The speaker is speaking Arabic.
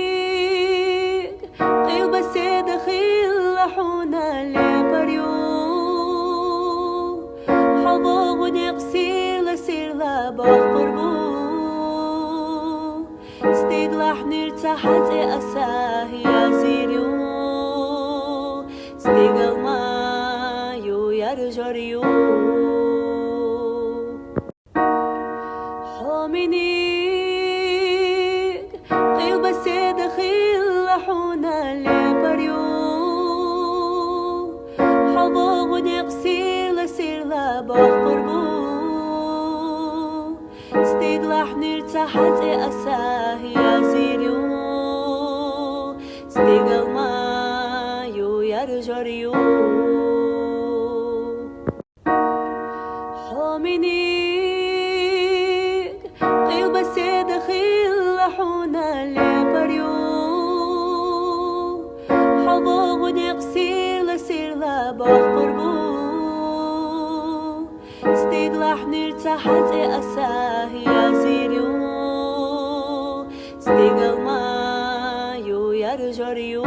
حامينيك قيل بس دخيل لحونا لبريو حضاغ نقصير لسير لبقربو ستيق لح نرتاحت أساهي أزيريو ستيق المايو يرجريو حامينيك قيل بس دخيل لحونا لبريو حضاغ نقصير لسير لبقربو ستيق لح نرتاحت أساهي أزيريو ستيق المايو يرجريو حامينيك قيل بس دخيل لحونا لبريو حضاغ نقصير لسير لبقربو ستيق لح نرتاحت أساهي أزيريو ستيق المايو يرجريو